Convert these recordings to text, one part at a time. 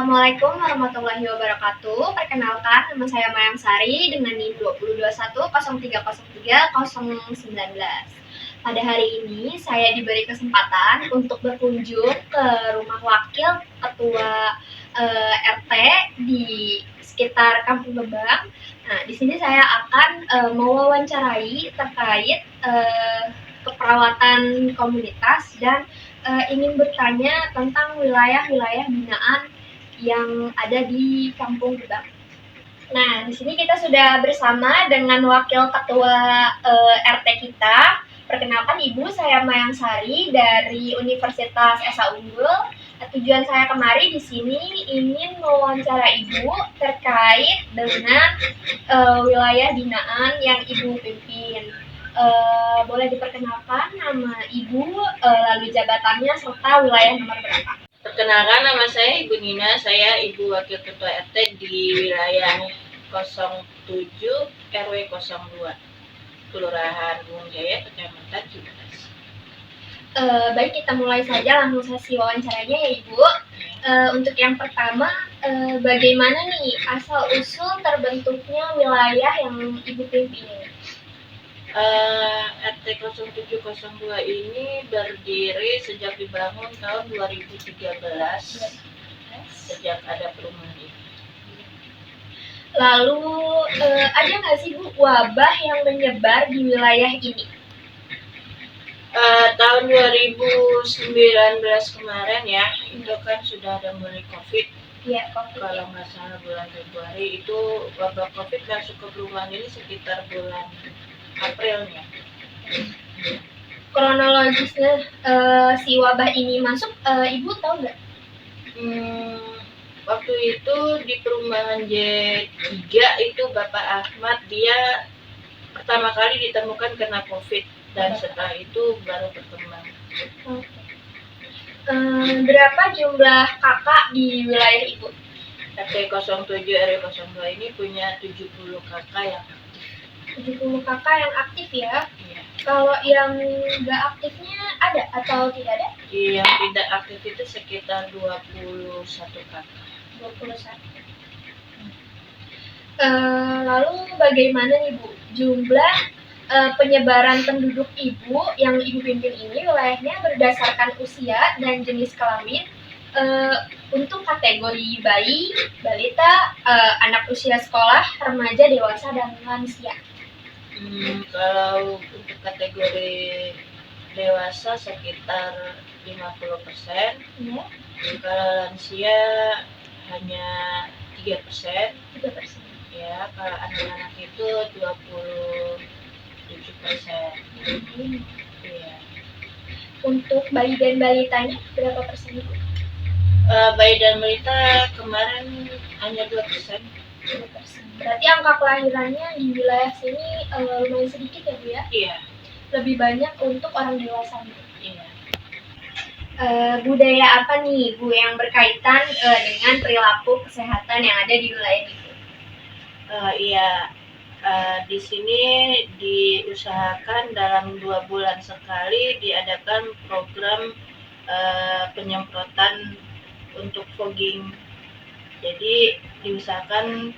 Assalamualaikum warahmatullahi wabarakatuh. Perkenalkan, nama saya Mayang Sari dengan NIM 202103030019. Pada hari ini, saya diberi kesempatan untuk berkunjung ke rumah wakil ketua RT di sekitar Kampung Gebang. Nah, di sini saya akan mewawancarai terkait keperawatan komunitas dan ingin bertanya tentang wilayah-wilayah binaan yang ada di Kampung Gebang. Nah, di sini kita sudah bersama dengan wakil ketua RT kita. Perkenalkan Ibu, saya Mayang Sari dari Universitas Esa Unggul. Tujuan saya kemari di sini ingin mewawancara Ibu terkait dengan wilayah binaan yang Ibu pimpin. Boleh diperkenalkan nama Ibu, lalu jabatannya, serta wilayah nomor berapa? Perkenalkan, nama saya Ibu Nina, saya Ibu Wakil Ketua RT di wilayah 07 RW 02, Kelurahan Gunung Jaya, Kecamatan Cibodas. Baik, kita mulai saja langsung sesi wawancaranya ya Ibu. Untuk yang pertama, bagaimana nih asal-usul terbentuknya wilayah yang Ibu pimpin? RT 0702 ini berdiri sejak dibangun tahun 2013, sejak ada perumahan ini. Lalu ada nggak sih Bu wabah yang menyebar di wilayah ini? Tahun 2019 kemarin ya, itu kan sudah ada mulai COVID. Iya, COVID. Kalau nggak salah bulan Februari itu wabah COVID masuk ke perumahan ini sekitar bulan Aprilnya. Kronologisnya si wabah ini masuk, Ibu tahu nggak? Waktu itu di perumahan J3 itu Bapak Ahmad, dia pertama kali ditemukan kena COVID dan setelah itu baru berkembang. Berapa jumlah kakak di wilayah Ibu? RT 07 RW 02 ini punya 70 kakak yang aktif. 70 kakak yang aktif ya? Iya. Kalau yang nggak aktifnya ada atau tidak ada? Yang tidak aktif itu sekitar 21 kakak. 21. Lalu bagaimana nih Bu jumlah penyebaran penduduk Ibu yang Ibu pimpin ini wilayahnya berdasarkan usia dan jenis kelamin untuk kategori bayi, balita, anak usia sekolah, remaja, dewasa, dan lansia? Kalau untuk kategori dewasa sekitar 50%, ya. Kalau lansia hanya 3%. Ya, kalau anak-anak itu 27%. Iya. Untuk bayi dan balitanya berapa persen Ibu? Bayi dan balita kemarin hanya 2%. 2%. Berarti angka kelahirannya di wilayah sini lumayan sedikit ya Bu ya? Iya. Lebih banyak untuk orang dewasa. Iya. Budaya apa nih Bu yang berkaitan dengan perilaku kesehatan yang ada di wilayah itu? Di sini diusahakan dalam 2 bulan sekali diadakan program penyemprotan untuk fogging. Jadi diusahakan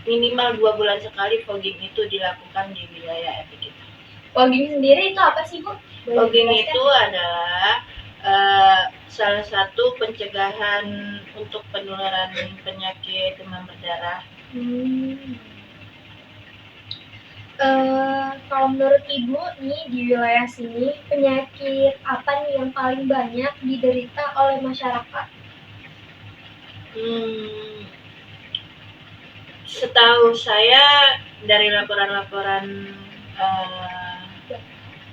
minimal 2 bulan sekali fogging itu dilakukan di wilayah RT kita. Fogging sendiri itu apa sih Bu? Fogging itu adalah salah satu pencegahan untuk penularan penyakit demam berdarah. Kalau menurut Ibu nih di wilayah sini penyakit apa nih yang paling banyak diderita oleh masyarakat? Setahu saya dari laporan-laporan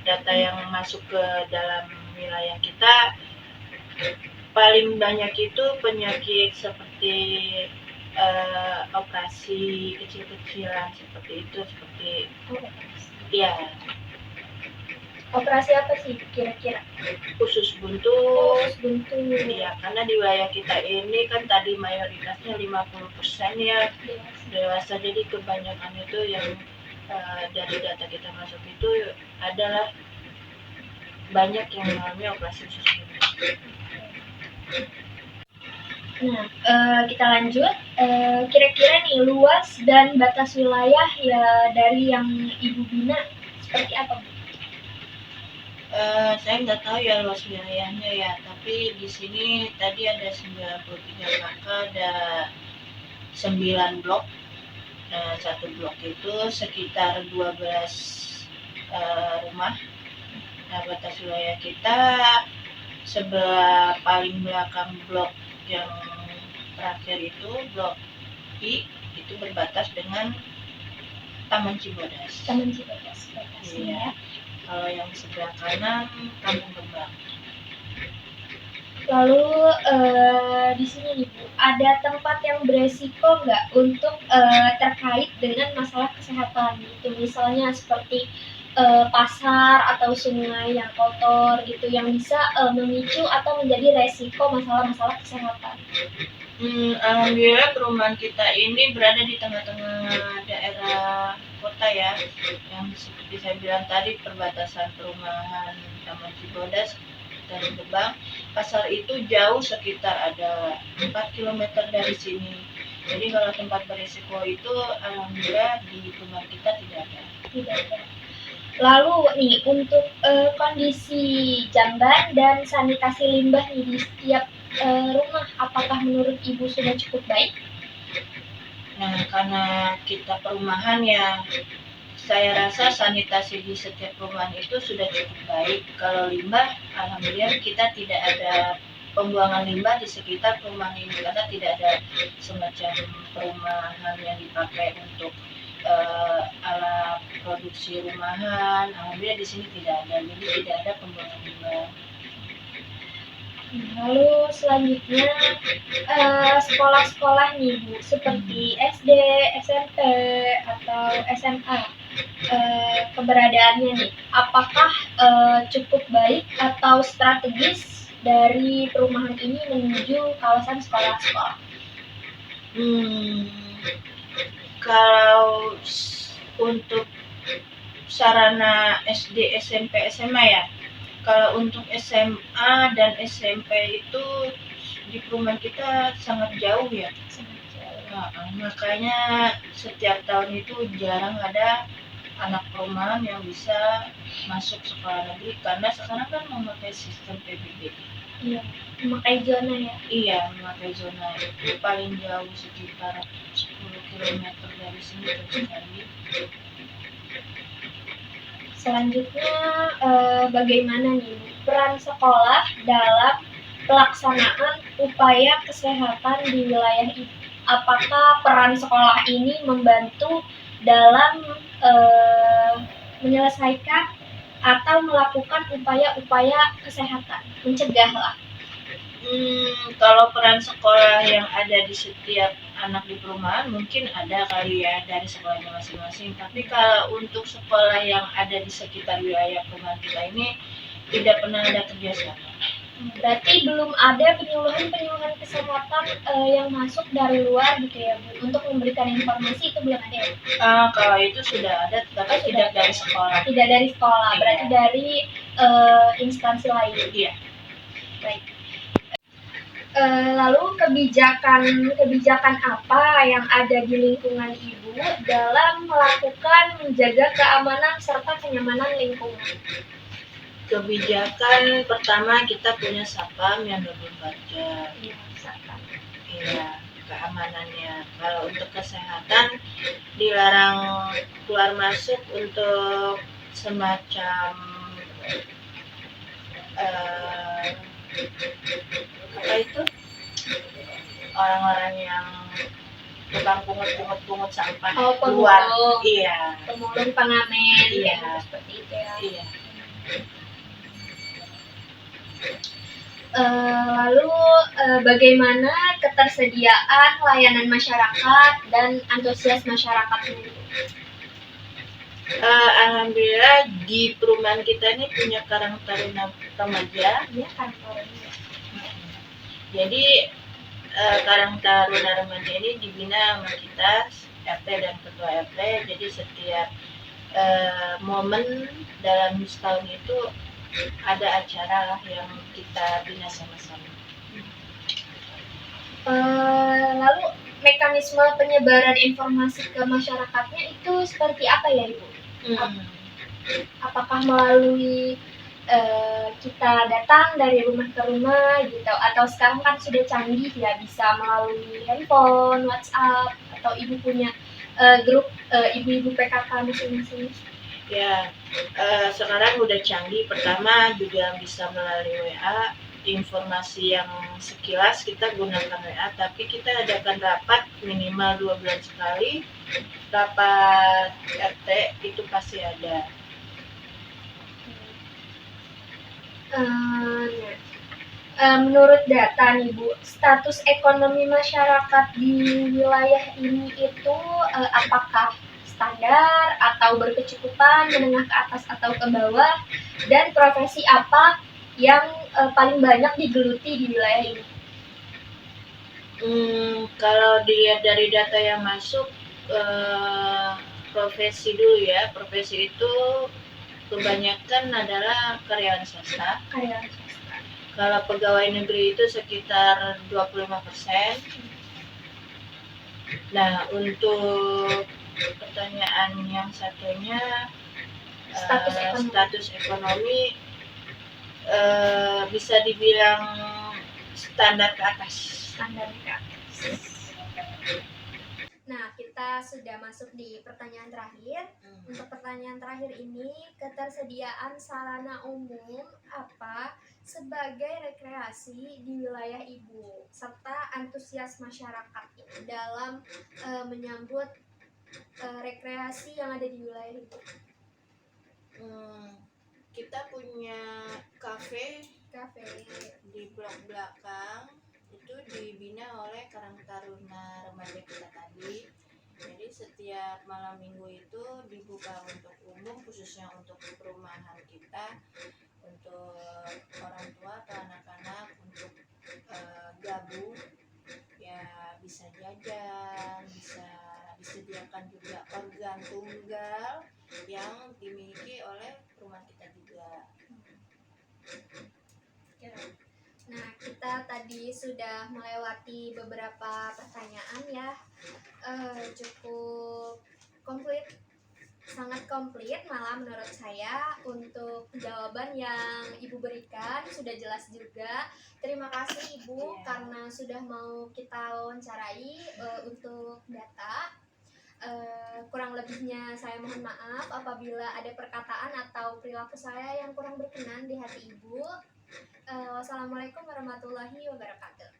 data yang masuk ke dalam wilayah kita, paling banyak itu penyakit seperti operasi kecil-kecilan seperti itu, ya. Operasi apa sih kira-kira? Usus buntu. Ya, karena di wilayah kita ini kan tadi mayoritasnya 50% ya dewasa, jadi kebanyakan itu yang dari data kita masuk itu adalah banyak yang mengalami operasi usus buntu. Nah, kita lanjut. Kira-kira nih luas dan batas wilayah ya dari yang Ibu bina seperti apa, Bu? Saya nggak tahu ya luas wilayahnya ya, tapi di sini tadi ada 93 kakak, ada 9 blok. Satu blok itu sekitar 12 rumah. Nah, batas wilayah kita sebelah paling belakang blok yang terakhir itu blok I itu berbatas dengan Taman Cibodas. Taman Cibodas batasnya Iya. ya. Kalau yang sebelah kanan Kampung Kembang. Lalu di sini nih Bu, ada tempat yang beresiko nggak untuk terkait dengan masalah kesehatan gitu, misalnya seperti pasar atau sungai yang kotor gitu, yang bisa memicu atau menjadi resiko masalah-masalah kesehatan. Alhamdulillah perumahan kita ini berada di tengah-tengah daerah kota ya, yang seperti saya bilang tadi perbatasan perumahan Taman Cibodas dan Gebang. Pasar itu jauh, sekitar ada 4 km dari sini. Jadi kalau tempat berisiko itu alhamdulillah di perumahan kita tidak ada. Tidak ada. Lalu nih untuk kondisi jamban dan sanitasi limbah nih di setiap rumah, apakah menurut Ibu sudah cukup baik? Nah, karena kita perumahan ya, saya rasa sanitasi di setiap perumahan itu sudah cukup baik. Kalau limbah, alhamdulillah kita tidak ada pembuangan limbah di sekitar perumahan ini, karena tidak ada semacam perumahan yang dipakai untuk alat produksi rumahan. Alhamdulillah di sini tidak ada, jadi tidak ada pembuangan limbah. Lalu selanjutnya sekolah-sekolah nih Bu, seperti SD, SMP, atau SMA, keberadaannya nih, apakah cukup baik atau strategis dari perumahan ini menuju kawasan sekolah-sekolah? Kalau untuk sarana SD, SMP, SMA ya, kalau untuk SMA dan SMP itu di perumahan kita sangat jauh ya. Nah, makanya setiap tahun itu jarang ada anak perumahan yang bisa masuk sekolah negeri, karena sekarang kan memakai sistem PBB. Iya, memakai zona ya. Iya, memakai zona itu paling jauh sekitar 10 km dari sini ke Cikampek. Selanjutnya bagaimana nih peran sekolah dalam pelaksanaan upaya kesehatan di wilayah itu? Apakah peran sekolah ini membantu dalam menyelesaikan atau melakukan upaya-upaya kesehatan, mencegah lah? Kalau peran sekolah yang ada di setiap anak di perumahan mungkin ada kali ya dari sekolahnya masing-masing, tapi kalau untuk sekolah yang ada di sekitar wilayah perumahan kita ini tidak pernah ada kerjasama. Berarti belum ada penyuluhan kesehatan yang masuk dari luar gitu ya Bu, untuk memberikan informasi, itu belum ada ya? Kalau itu sudah ada, tapi tidak dari sekolah. Tidak dari sekolah, berarti dari instansi lain. Iya. Baik. Lalu kebijakan apa yang ada di lingkungan Ibu dalam melakukan menjaga keamanan serta kenyamanan lingkungan? Kebijakan pertama, kita punya satpam yang 24 jam. Iya, satpam. Iya, keamanannya. Kalau untuk kesehatan dilarang keluar masuk untuk semacam apa itu, orang-orang yang tukang pungut sampah keluar. Iya, Pemulung, pengamen, iya, seperti itu ya. Iya. Lalu bagaimana ketersediaan layanan masyarakat dan antusias masyarakatnya? Alhamdulillah di perumahan kita ini punya Karang Taruna Remaja. Iya, Karang Taruna. Jadi Karang Taruna Remaja ini dibina sama kita, RT dan ketua RT. Jadi setiap momen dalam setahun itu ada acara yang kita bina sama-sama. Lalu mekanisme penyebaran informasi ke masyarakatnya itu seperti apa ya Ibu? Apakah melalui kita datang dari rumah ke rumah gitu, atau sekarang kan sudah canggih ya, bisa melalui handphone, WhatsApp, atau Ibu punya grup ibu-ibu PKK masing-masing? Ya, sekarang udah canggih. Pertama juga bisa melalui WA, informasi yang sekilas kita gunakan WA, tapi kita adakan rapat minimal 2 bulan sekali. Rapat RT itu pasti ada. Menurut data nih Bu, status ekonomi masyarakat di wilayah ini itu apakah standar atau berkecukupan, menengah ke atas atau ke bawah, dan profesi apa yang paling banyak digeluti di wilayah ini? Kalau dilihat dari data yang masuk, profesi dulu ya. Profesi itu kebanyakan adalah karyawan swasta. Kalau pegawai negeri itu sekitar 25%. Nah, untuk pertanyaan yang satunya, status ekonomi bisa dibilang standar ke atas. Nah, kita sudah masuk di pertanyaan terakhir. Untuk pertanyaan terakhir ini, ketersediaan sarana umum apa sebagai rekreasi di wilayah Ibu, serta antusias masyarakat dalam menyambut rekreasi yang ada di wilayah Ibu. Kita punya kafe di blok belakang, itu dibina oleh Karang Taruna remaja kita tadi. Jadi setiap malam minggu itu dibuka untuk umum, khususnya untuk perumahan kita, untuk orang tua atau anak-anak untuk gabung, ya bisa jajan, bisa disediakan juga organ tunggal yang dimiliki oleh perumahan kita juga. Nah, kita tadi sudah melewati beberapa pertanyaan ya, cukup komplit, sangat komplit malah menurut saya. Untuk jawaban yang Ibu berikan sudah jelas juga. Terima kasih Ibu karena sudah mau kita wawancarai untuk data. Kurang lebihnya saya mohon maaf apabila ada perkataan atau perilaku saya yang kurang berkenan di hati Ibu. Wassalamualaikum warahmatullahi wabarakatuh.